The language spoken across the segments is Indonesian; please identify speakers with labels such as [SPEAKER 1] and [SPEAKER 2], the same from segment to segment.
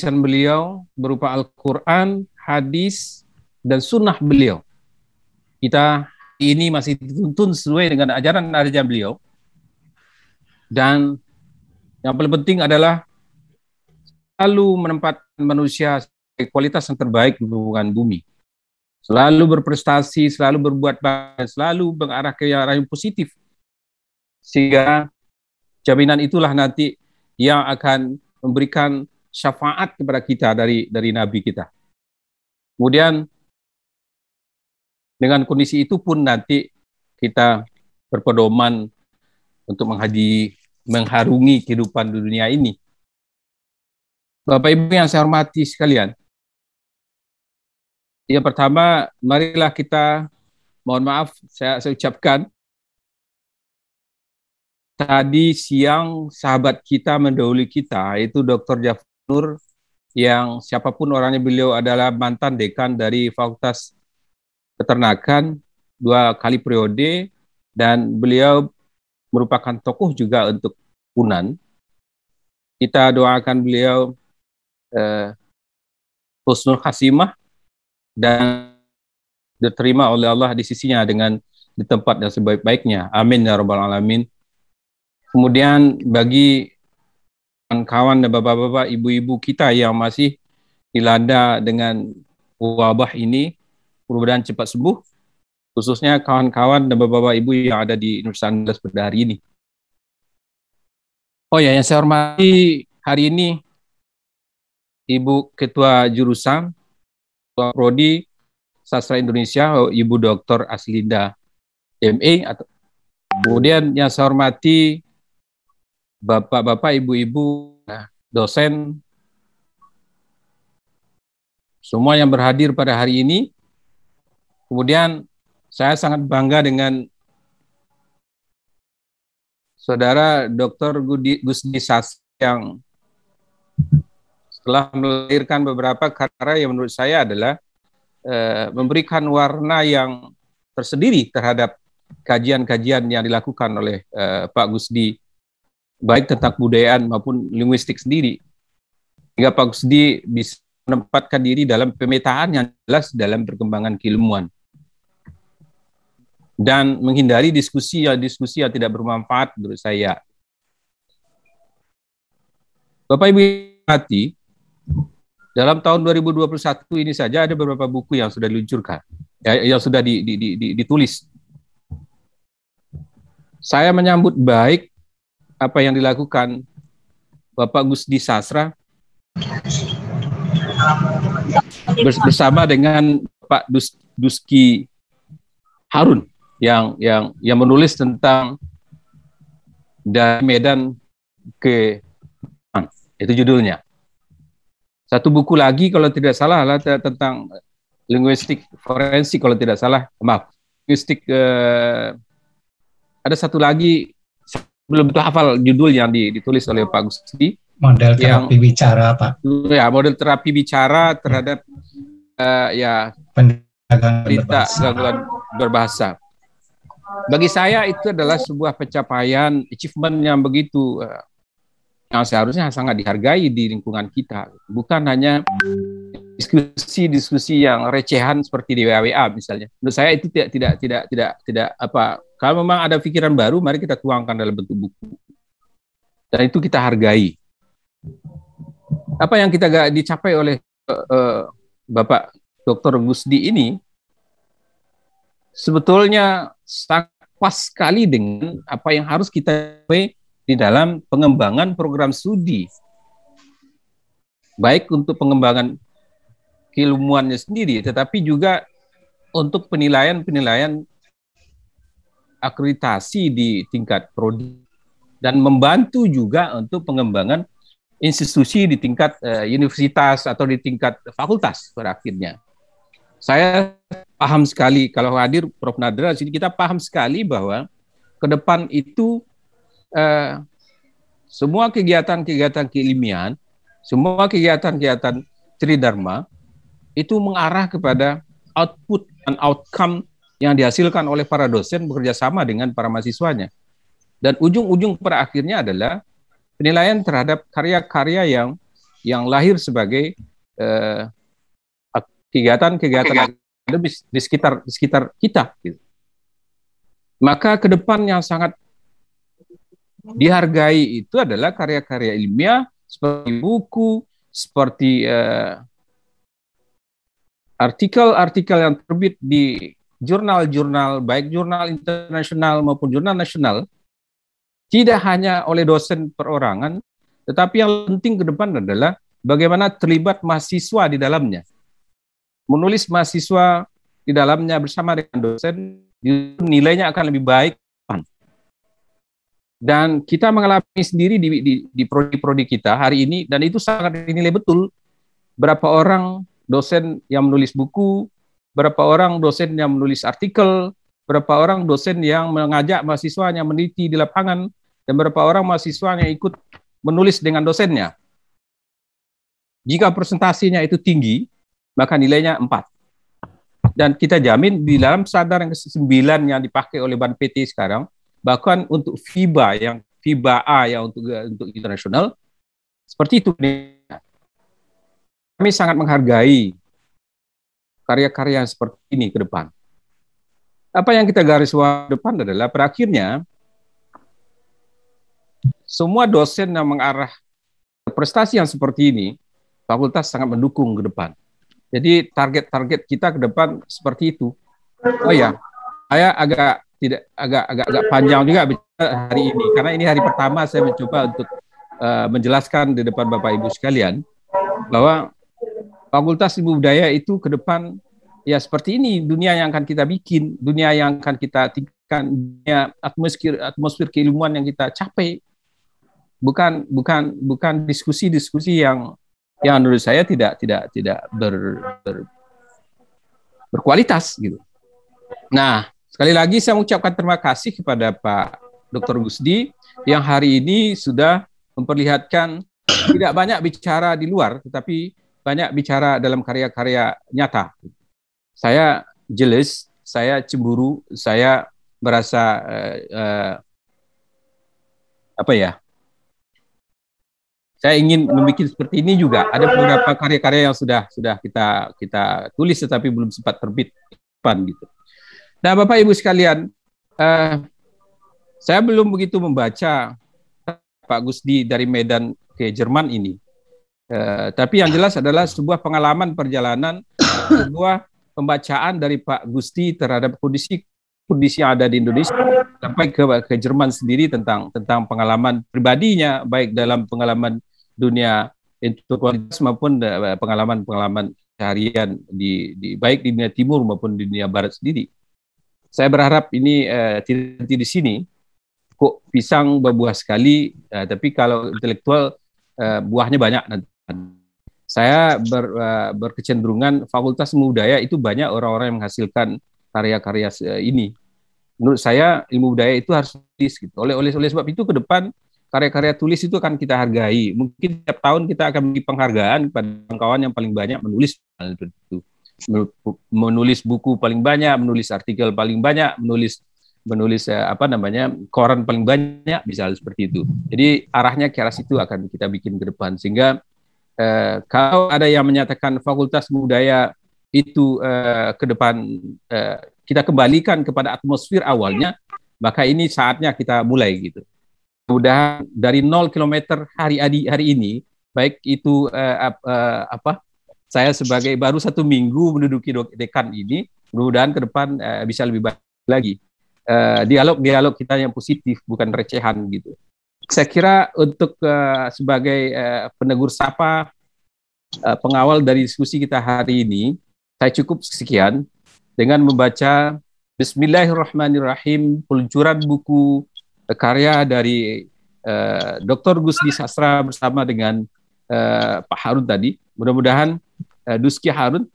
[SPEAKER 1] tulisan beliau berupa Al-Quran, hadis, dan sunnah beliau. Kita ini masih dituntun sesuai dengan ajaran beliau. Dan yang paling penting adalah selalu menempatkan manusia sebagai kualitas yang terbaik di permukaan bumi. Selalu berprestasi, selalu berbuat baik, selalu mengarah ke arah yang positif. Sehingga jaminan itulah nanti yang akan memberikan syafaat kepada kita dari Nabi kita. Kemudian dengan kondisi itu pun nanti kita berpedoman untuk mengharungi kehidupan di dunia ini. Bapak Ibu yang saya hormati sekalian, yang pertama, marilah kita, mohon maaf, saya ucapkan, tadi siang sahabat kita mendahului kita, yaitu Dr. Jafar Nur, yang siapapun orangnya, beliau adalah mantan dekan dari Fakultas Peternakan 2 kali periode, dan beliau merupakan tokoh juga untuk UNAN. Kita doakan beliau husnul khatimah dan diterima oleh Allah di sisinya dengan di tempat yang sebaik-baiknya. Amin ya rabbal alamin. Kemudian bagi kawan-kawan dan bapak-bapak, ibu-ibu kita yang masih dilanda dengan wabah ini, mudah-mudahan cepat sembuh, khususnya kawan-kawan dan bapak-bapak ibu yang ada di Universitas Andalas pada hari ini. Oh ya, yang saya hormati hari ini Ibu Ketua Jurusan, Ketua Prodi Sastra Indonesia, Ibu Dr. Aslinda MA. Kemudian yang saya hormati Bapak-bapak, Ibu-ibu, dosen, semua yang berhadir pada hari ini. Kemudian saya sangat bangga dengan Saudara Dr. Gusdi Sas yang telah melahirkan beberapa karya yang menurut saya adalah memberikan warna yang tersendiri terhadap kajian-kajian yang dilakukan oleh Pak Gusdi, baik tentang kebudayaan maupun linguistik sendiri. Hingga Pak Gusdi bisa menempatkan diri dalam pemetaan yang jelas dalam perkembangan keilmuan. Dan menghindari diskusi yang tidak bermanfaat menurut saya. Bapak Ibu hati, dalam tahun 2021 ini saja ada beberapa buku yang sudah diluncurkan, yang sudah ditulis. Saya menyambut baik apa yang dilakukan Bapak Gusdi Sasra bersama dengan Pak Duski Harun yang menulis tentang dari Medan ke Jepang. Itu judulnya. Satu buku lagi kalau tidak salah adalah tentang linguistik forensik kalau tidak salah. Maaf, linguistik ada satu lagi, belum betul hafal judul yang ditulis oleh Pak Gusdi.
[SPEAKER 2] Model terapi bicara, Pak.
[SPEAKER 1] Ya, model terapi bicara terhadap penderita gangguan berbahasa. Bagi saya itu adalah sebuah pencapaian, achievement yang begitu yang seharusnya sangat dihargai di lingkungan kita. Bukan hanya diskusi yang recehan seperti di WA misalnya. Menurut saya itu tidak apa. Kalau memang ada pikiran baru, mari kita tuangkan dalam bentuk buku. Dan itu kita hargai. Apa yang kita dicapai oleh Bapak Dr. Gusdi ini sebetulnya sangat pas sekali dengan apa yang harus kita capai di dalam pengembangan program studi. Baik untuk pengembangan keilmuannya sendiri, tetapi juga untuk penilaian akreditasi di tingkat prodi dan membantu juga untuk pengembangan institusi di tingkat universitas atau di tingkat fakultas pada akhirnya. Saya paham sekali kalau hadir Prof. Nadra di sini, kita paham sekali bahwa ke depan itu semua kegiatan-kegiatan keilmian, semua kegiatan-kegiatan Tridharma itu mengarah kepada output dan outcome yang dihasilkan oleh para dosen bekerja sama dengan para mahasiswanya. Dan ujung-ujung pada akhirnya adalah penilaian terhadap karya-karya yang yang lahir sebagai kegiatan-kegiatan akademis di sekitar kita. Gitu. Maka ke depan yang sangat dihargai itu adalah karya-karya ilmiah seperti buku, seperti artikel-artikel yang terbit di jurnal-jurnal, baik jurnal internasional maupun jurnal nasional, tidak hanya oleh dosen perorangan, tetapi yang penting ke depan adalah bagaimana terlibat mahasiswa di dalamnya. Menulis mahasiswa di dalamnya bersama dengan dosen, nilainya akan lebih baik. Dan kita mengalami sendiri di prodi-prodi kita hari ini, dan itu sangat dinilai betul. Berapa orang dosen yang menulis buku, berapa orang dosen yang menulis artikel, berapa orang dosen yang mengajak mahasiswanya meneliti di lapangan, dan berapa orang mahasiswa yang ikut menulis dengan dosennya. Jika presentasinya itu tinggi, maka nilainya 4. Dan kita jamin di dalam standar yang ke-9 yang dipakai oleh Ban PT sekarang, bahkan untuk FIBA A yang untuk internasional, seperti itu. Kami sangat menghargai karya-karya seperti ini ke depan. Apa yang kita garis ke depan adalah pada akhirnya semua dosen yang mengarah prestasi yang seperti ini, fakultas sangat mendukung ke depan. Jadi target-target kita ke depan seperti itu. Oh ya, saya agak panjang juga bicara hari ini, karena ini hari pertama saya mencoba untuk menjelaskan di depan Bapak Ibu sekalian bahwa Fakultas Ilmu Budaya itu ke depan ya seperti ini, dunia yang akan kita bikin, dunia yang akan kita tingkatkan, dunia atmosfer keilmuan yang kita capai. Bukan diskusi-diskusi yang menurut saya tidak berkualitas gitu. Nah, sekali lagi saya mengucapkan terima kasih kepada Pak Dr. Gusdi yang hari ini sudah memperlihatkan tidak banyak bicara di luar, tetapi banyak bicara dalam karya-karya nyata. Saya jealous, saya cemburu, saya merasa saya ingin membuat seperti ini juga. Ada beberapa karya-karya yang sudah kita tulis tetapi belum sempat terbit gitu. Nah, Bapak Ibu sekalian, saya belum begitu membaca Pak Gusdi dari Medan ke Jerman ini. Tapi yang jelas adalah sebuah pengalaman perjalanan, sebuah pembacaan dari Pak Gusdi terhadap kondisi yang ada di Indonesia sampai ke Jerman sendiri tentang pengalaman pribadinya, baik dalam pengalaman dunia intelektualitas maupun pengalaman seharian baik di dunia timur maupun di dunia barat sendiri. Saya berharap ini tidak berhenti di sini. Kok pisang berbuah sekali, tapi kalau intelektual buahnya banyak nanti. Saya berkecenderungan Fakultas Ilmu Budaya itu banyak orang-orang yang menghasilkan karya-karya ini. Menurut saya ilmu budaya itu harus tulis gitu. Oleh sebab itu ke depan karya-karya tulis itu akan kita hargai. Mungkin tiap tahun kita akan beri penghargaan kepada kawan-kawan yang paling banyak menulis buku paling banyak, menulis artikel paling banyak, menulis koran paling banyak, misalnya seperti itu. Jadi arahnya ke arah situ akan kita bikin ke depan, sehingga kalau ada yang menyatakan Fakultas Budaya itu ke depan kita kembalikan kepada atmosfer awalnya, maka ini saatnya kita mulai gitu. Mudah dari 0 km hari ini, baik itu saya sebagai baru 1 minggu menduduki dekan ini, mudah-mudahan ke depan bisa lebih baik lagi. Dialog kita yang positif, bukan recehan gitu. Saya kira untuk sebagai penegur sapa pengawal dari diskusi kita hari ini, saya cukup sekian dengan membaca Bismillahirrahmanirrahim, peluncuran buku karya dari Dr. Gusdi Sastra bersama dengan Pak Harun tadi. Mudah-mudahan Duski Harun,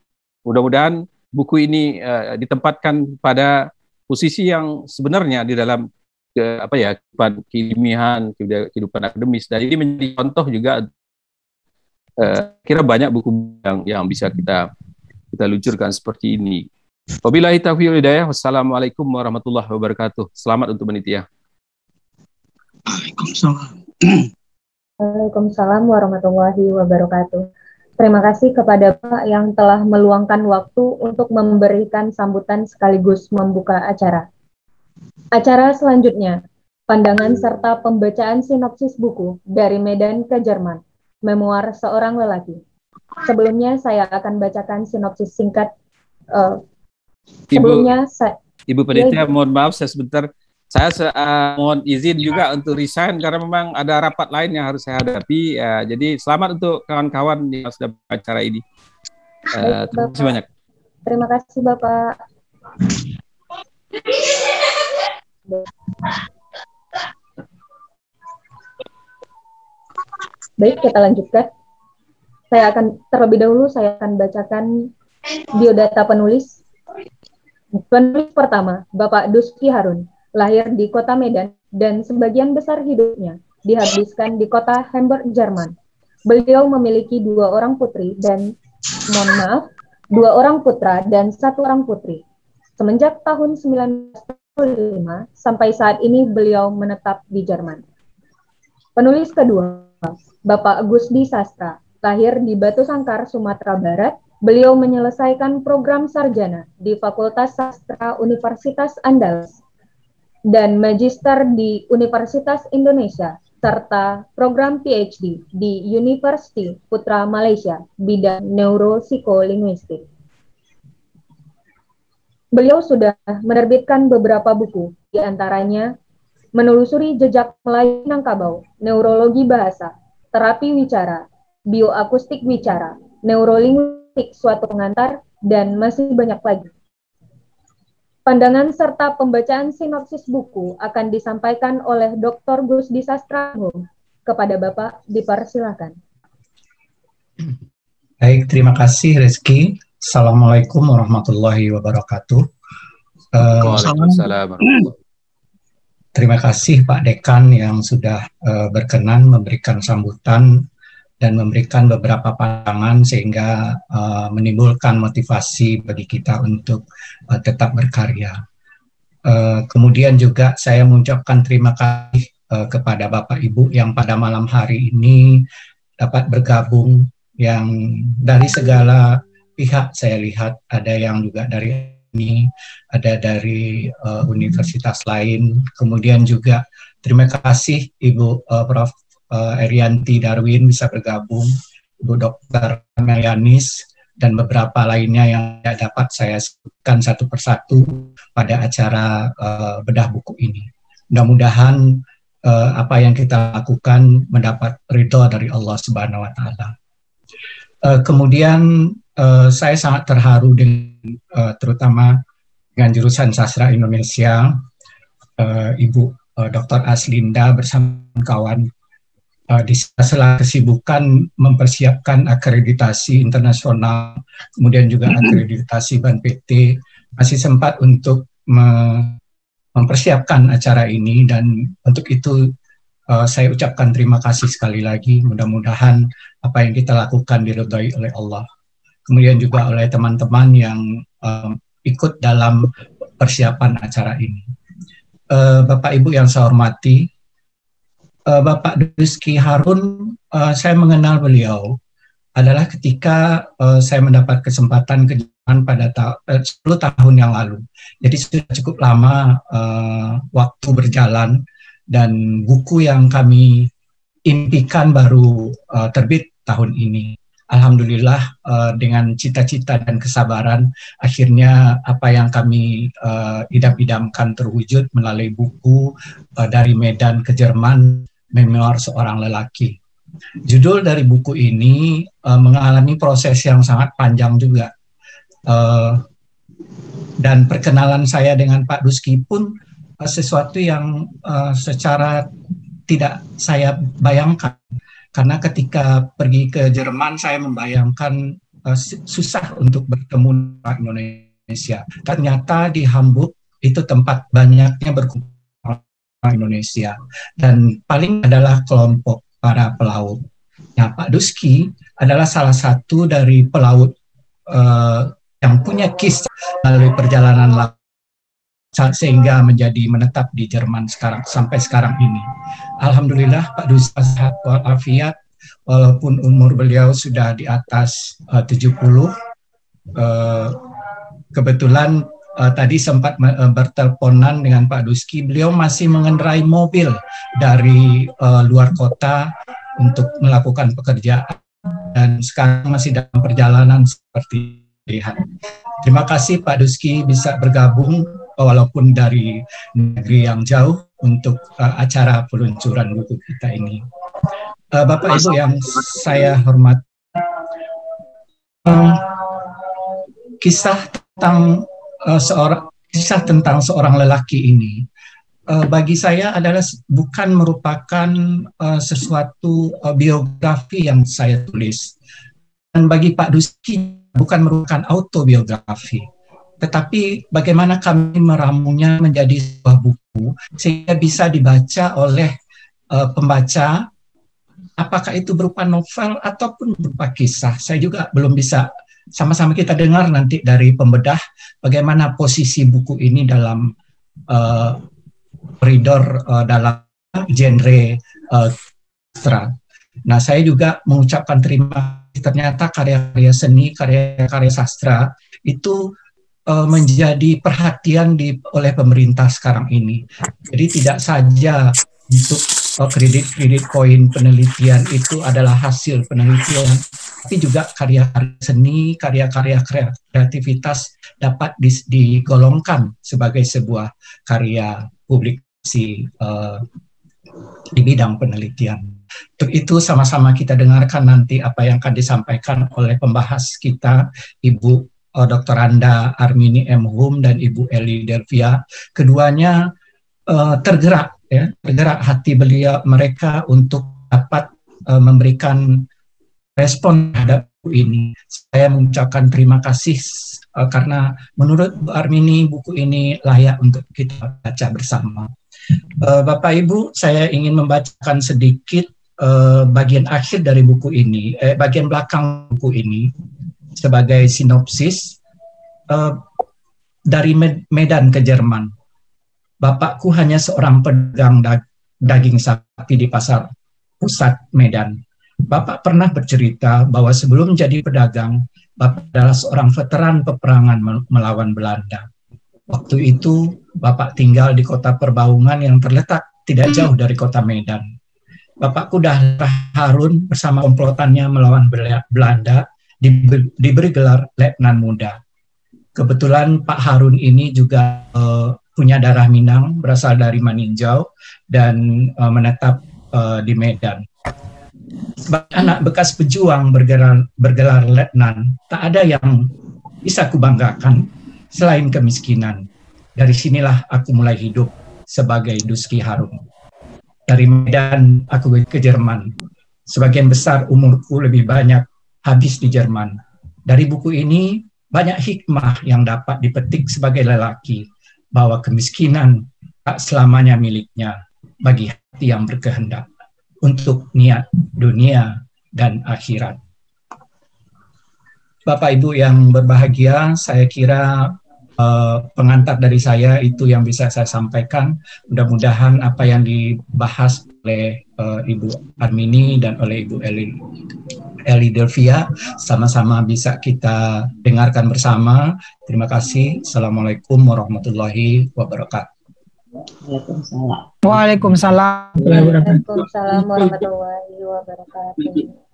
[SPEAKER 1] mudah-mudahan buku ini ditempatkan pada posisi yang sebenarnya di dalam kehidupan keilmiahan, kehidupan akademis, dan ini menjadi contoh juga. Kira banyak buku yang bisa kita luncurkan seperti ini. Wabillahi taufiq wal hidayah. Wassalamualaikum warahmatullahi wabarakatuh. Selamat untuk panitia.
[SPEAKER 2] Waalaikumsalam.
[SPEAKER 3] Waalaikumsalam warahmatullahi wabarakatuh. Terima kasih kepada Pak yang telah meluangkan waktu untuk memberikan sambutan sekaligus membuka acara. Acara selanjutnya, pandangan serta pembacaan sinopsis buku dari Medan ke Jerman, Memoir Seorang Lelaki. Sebelumnya saya akan bacakan sinopsis singkat.
[SPEAKER 1] Ibu Panitia, mohon maaf saya sebentar. Saya mohon izin juga untuk resign karena memang ada rapat lain yang harus saya hadapi. Jadi selamat untuk kawan-kawan yang sudah acara ini. Terima kasih banyak.
[SPEAKER 3] Terima kasih Bapak. Baik, kita lanjutkan. Terlebih dahulu saya akan bacakan biodata penulis. Penulis pertama, Bapak Duski Harun, lahir di kota Medan dan sebagian besar hidupnya dihabiskan di kota Hamburg, Jerman. Beliau memiliki 2 orang putri dan, 2 orang putra dan 1 orang putri. Semenjak tahun 1995 sampai saat ini beliau menetap di Jerman. Penulis kedua, Bapak Gusdi Sastra, lahir di Batu Sangkar, Sumatera Barat. Beliau menyelesaikan program sarjana di Fakultas Sastra Universitas Andalus dan magister di Universitas Indonesia, serta program PhD di University Putra Malaysia, bidang neuropsikolinguistik. Beliau sudah menerbitkan beberapa buku, di antaranya Menelusuri Jejak Melayu Minangkabau, Neurologi Bahasa, Terapi Wicara, Bioakustik Wicara, Neurolinguistik Suatu Pengantar, dan masih banyak lagi. Pandangan serta pembacaan sinopsis buku akan disampaikan oleh Dr. Gusdi Sastra. Kepada Bapak, dipersilakan.
[SPEAKER 2] Baik, terima kasih Rizky. Assalamualaikum warahmatullahi wabarakatuh.
[SPEAKER 1] Waalaikumsalam.
[SPEAKER 2] Terima kasih Pak Dekan yang sudah berkenan memberikan sambutan dan memberikan beberapa pandangan sehingga menimbulkan motivasi bagi kita untuk tetap berkarya. Kemudian juga saya mengucapkan terima kasih kepada Bapak Ibu yang pada malam hari ini dapat bergabung, yang dari segala pihak saya lihat, ada yang juga dari ini, ada dari universitas lain. Kemudian juga terima kasih Ibu Prof. Erianti Darwin bisa bergabung, Ibu Dr. Melianis, dan beberapa lainnya yang dapat saya sebutkan satu persatu pada acara bedah buku ini. Mudah-mudahan apa yang kita lakukan mendapat ridho dari Allah Subhanahu wa Ta'ala. Kemudian saya sangat terharu dengan terutama dengan jurusan Sastra Indonesia, Ibu Dr. Aslinda bersama kawan di sela kesibukan mempersiapkan akreditasi internasional, kemudian juga akreditasi BAN PT, masih sempat untuk mempersiapkan acara ini, dan untuk itu saya ucapkan terima kasih sekali lagi. Mudah-mudahan apa yang kita lakukan diridhai oleh Allah. Kemudian juga oleh teman-teman yang ikut dalam persiapan acara ini. Bapak Ibu yang saya hormati, Bapak Duski Harun, saya mengenal beliau adalah ketika saya mendapat kesempatan ke Jerman pada 10 tahun yang lalu. Jadi sudah cukup lama waktu berjalan, dan buku yang kami impikan baru terbit tahun ini. Alhamdulillah dengan cita-cita dan kesabaran, akhirnya apa yang kami idam-idamkan terwujud melalui buku dari Medan ke Jerman, Memoir Seorang Lelaki. Judul dari buku ini mengalami proses yang sangat panjang juga. Dan perkenalan saya dengan Pak Duski pun sesuatu yang secara tidak saya bayangkan. Karena ketika pergi ke Jerman, saya membayangkan susah untuk bertemu orang Indonesia. Ternyata di Hamburg itu tempat banyaknya berkumpul Indonesia, dan paling adalah kelompok para pelaut. Nah, Pak Duski adalah salah satu dari pelaut yang punya kisah melalui perjalanan laut sehingga menjadi menetap di Jerman sampai sekarang ini. Alhamdulillah Pak Duski sehat walafiat, walaupun umur beliau sudah di atas 70. Kebetulan tadi sempat berteleponan dengan Pak Duski, beliau masih mengendarai mobil dari luar kota untuk melakukan pekerjaan dan sekarang masih dalam perjalanan seperti lihat. Terima kasih Pak Duski bisa bergabung walaupun dari negeri yang jauh untuk acara peluncuran buku kita ini. Bapak Ibu yang saya hormati, kisah tentang seorang lelaki ini bagi saya adalah bukan merupakan sesuatu biografi yang saya tulis, dan bagi Pak Duski bukan merupakan autobiografi, tetapi bagaimana kami meramunya menjadi sebuah buku sehingga bisa dibaca oleh pembaca, apakah itu berupa novel ataupun berupa kisah. Saya juga belum bisa. Sama-sama kita dengar nanti dari pembedah bagaimana posisi buku ini dalam koridor dalam genre sastra. Nah, saya juga mengucapkan terima kasih. Ternyata karya-karya seni, karya-karya sastra itu menjadi perhatian oleh pemerintah sekarang ini. Jadi tidak saja untuk kredit poin penelitian itu adalah hasil penelitian, tapi juga karya-karya seni, karya-karya kreativitas dapat digolongkan sebagai sebuah karya publikasi di bidang penelitian. Untuk itu sama-sama kita dengarkan nanti apa yang akan disampaikan oleh pembahas kita, Ibu Dr. Anda Armini M. Hum dan Ibu Eli Delvia. Keduanya tergerak hati mereka untuk dapat memberikan respon terhadap buku ini. Saya mengucapkan terima kasih karena menurut Bu Armini buku ini layak untuk kita baca bersama. Bapak Ibu, saya ingin membacakan sedikit bagian akhir dari buku ini, bagian belakang buku ini sebagai sinopsis. Dari Medan ke Jerman. Bapakku hanya seorang pedagang daging sapi di pasar pusat Medan. Bapak pernah bercerita bahwa sebelum jadi pedagang, Bapak adalah seorang veteran peperangan melawan Belanda. Waktu itu, Bapak tinggal di kota Perbaungan yang terletak tidak jauh dari kota Medan. Bapakku Dahlah Harun bersama komplotannya melawan Belanda diberi gelar Letnan Muda. Kebetulan Pak Harun ini juga punya darah Minang, berasal dari Maninjau dan menetap di Medan. Sebagai anak bekas pejuang bergelar letnan, tak ada yang bisa kubanggakan selain kemiskinan. Dari sinilah aku mulai hidup sebagai Duski Harun. Dari Medan aku ke Jerman. Sebagian besar umurku lebih banyak habis di Jerman. Dari buku ini banyak hikmah yang dapat dipetik sebagai lelaki, bahwa kemiskinan tak selamanya miliknya bagi hati yang berkehendak untuk niat dunia dan akhirat. Bapak Ibu yang berbahagia, saya kira pengantar dari saya itu yang bisa saya sampaikan. Mudah-mudahan apa yang dibahas oleh Ibu Armini dan oleh Ibu Eli Delvia sama-sama bisa kita dengarkan bersama. Terima kasih. Assalamualaikum warahmatullahi wabarakatuh.
[SPEAKER 3] Waalaikumsalam. Waalaikumsalam warahmatullahi wabarakatuh.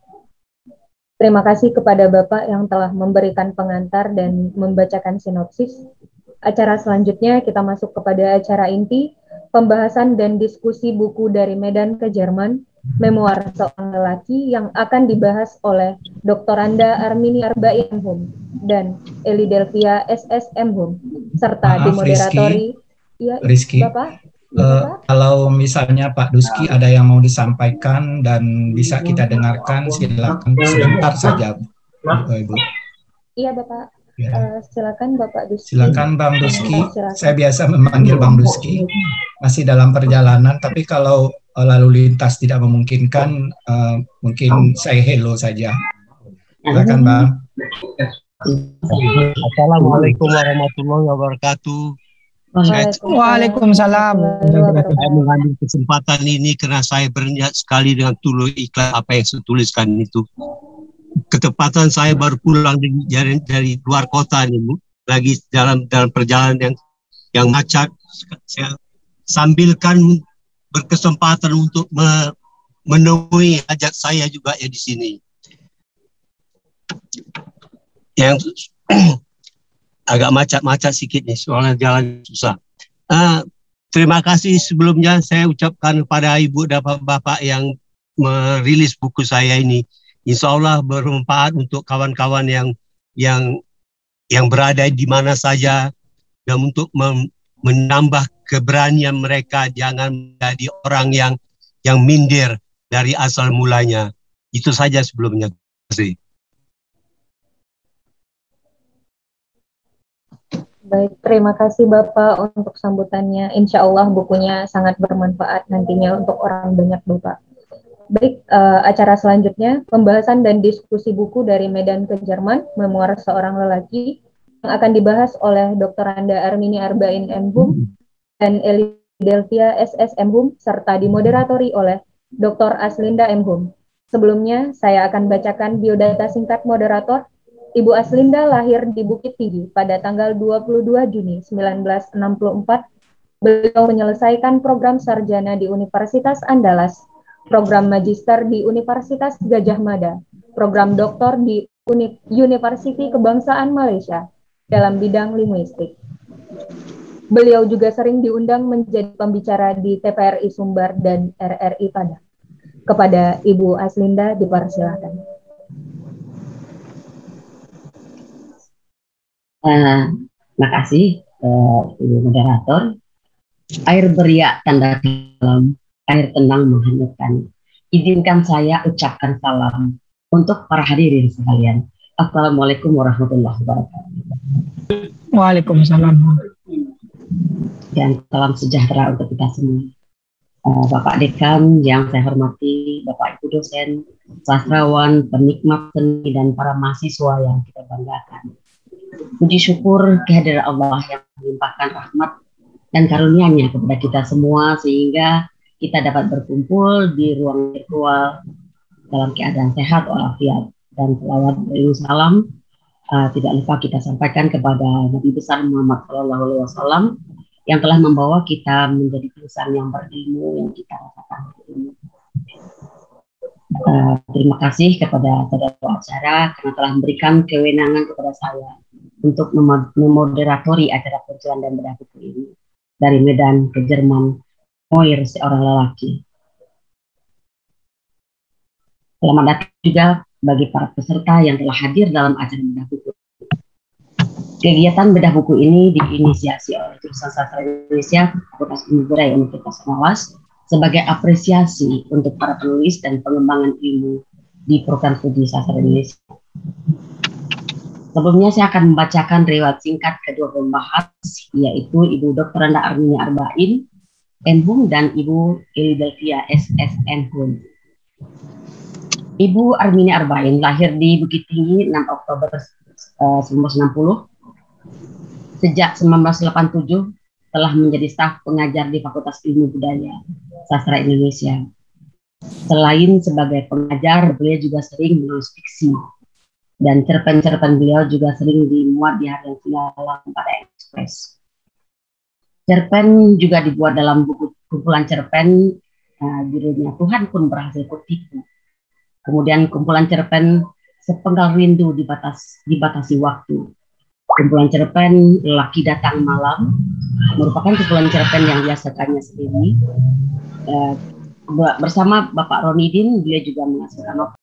[SPEAKER 3] Terima kasih kepada Bapak yang telah memberikan pengantar dan membacakan sinopsis. Acara selanjutnya kita masuk kepada acara inti, pembahasan dan diskusi buku Dari Medan ke Jerman, memoir seorang lelaki yang akan dibahas oleh Dr. Anda Armini Arba'i M. Hum dan Eli Delvia SS M. Hum, serta dimoderatori.
[SPEAKER 2] Rizky.
[SPEAKER 3] Bapak?
[SPEAKER 2] Kalau misalnya Pak Duski ada yang mau disampaikan dan bisa kita dengarkan, silakan sebentar saja, Ibu.
[SPEAKER 3] Iya, Bapak. Ya. Silakan Bapak Duski.
[SPEAKER 2] Silakan Bang Duski. Saya biasa memanggil Bang Duski. Masih dalam perjalanan, tapi kalau lalu lintas tidak memungkinkan, mungkin saya hello saja. Silakan Bang.
[SPEAKER 4] Assalamualaikum warahmatullahi wabarakatuh.
[SPEAKER 3] Waalaikumsalam.
[SPEAKER 4] Saya mengambil kesempatan ini karena saya berniat sekali dengan tulus ikhlas apa yang saya tuliskan itu. Ketepatan saya baru pulang dari luar kota ini, Bu. Lagi dalam perjalanan yang macet. Saya sambilkan berkesempatan untuk menemui hajat saya juga ya di sini. Yang agak macet-macet sedikit nih, soalnya jalan susah. Terima kasih sebelumnya saya ucapkan kepada ibu dan bapak yang merilis buku saya ini. Insya Allah bermanfaat untuk kawan-kawan yang berada di mana saja dan untuk menambah keberanian mereka, jangan menjadi orang yang minder dari asal mulanya. Itu saja sebelumnya. Terima kasih.
[SPEAKER 3] Baik, terima kasih Bapak untuk sambutannya. Insya Allah bukunya sangat bermanfaat nantinya untuk orang banyak, Bapak. Baik, acara selanjutnya, pembahasan dan diskusi buku dari Medan ke Jerman, Memoir Seorang Lelaki, yang akan dibahas oleh Dr. Anda Armini Arbain M.Hum dan Eli Delvia SS M.Hum, serta dimoderatori oleh Dr. Aslinda M.Hum. Sebelumnya, saya akan bacakan biodata singkat moderator. Ibu Aslinda lahir di Bukit Tinggi pada tanggal 22 Juni 1964. Beliau menyelesaikan program sarjana di Universitas Andalas, program magister di Universitas Gadjah Mada, program doktor di Universiti Kebangsaan Malaysia dalam bidang linguistik. Beliau juga sering diundang menjadi pembicara di TPRI Sumbar dan RRI Padang. Kepada Ibu Aslinda dipersilakan.
[SPEAKER 5] Terima kasih Ibu Moderator. Air beriak tanda kalam, air tenang menghanyutkan. Izinkan saya ucapkan salam untuk para hadirin sekalian. Assalamualaikum warahmatullahi wabarakatuh.
[SPEAKER 6] Waalaikumsalam.
[SPEAKER 5] Dan salam sejahtera untuk kita semua. Bapak Dekan yang saya hormati, Bapak Ibu dosen, sastrawan, penikmat seni, dan para mahasiswa yang kita banggakan. Puji syukur kehadiran Allah yang melimpahkan rahmat dan karunia-Nya kepada kita semua sehingga kita dapat berkumpul di ruang virtual dalam keadaan sehat walafiat, dan selawat dan salam tidak lupa kita sampaikan kepada Nabi besar Muhammad SAW yang telah membawa kita menjadi insan yang berilmu yang kita rasakan ini. Terima kasih kepada saudara acara karena telah memberikan kewenangan kepada saya untuk memoderatori acara perjuangan dan bedah buku ini dari Medan ke Jerman, Memoir Seorang Lelaki. Selamat datang juga bagi para peserta yang telah hadir dalam acara bedah buku. Kegiatan bedah buku ini diinisiasi oleh Jurusan Sastra Indonesia Fakultas Ilmu Budaya Universitas Andalas sebagai apresiasi untuk para penulis dan pengembangan ilmu di program studi sastra Indonesia. Sebelumnya saya akan membacakan riwayat singkat kedua pembahas, yaitu Ibu Dr. Anda Armini Arbain M.Hum dan Ibu Eli Delvia SS M.Hum. Ibu Armini Arbain lahir di Bukit Tinggi 6 Oktober 1960. Sejak 1987 telah menjadi staf pengajar di Fakultas Ilmu Budaya Sastra Indonesia. Selain sebagai pengajar, beliau juga sering menulis fiksi. Dan cerpen-cerpen beliau juga sering dimuat di harian Sialan pada Express. Cerpen juga dibuat dalam buku kumpulan cerpen judulnya Tuhan Pun Berhasil Kutipu. Kemudian kumpulan cerpen Sepenggal Rindu Dibatasi Waktu. Kumpulan cerpen Lelaki Datang Malam merupakan kumpulan cerpen yang dihasilkannya sendiri. Bersama Bapak Ronidin, beliau juga menghasilkan novel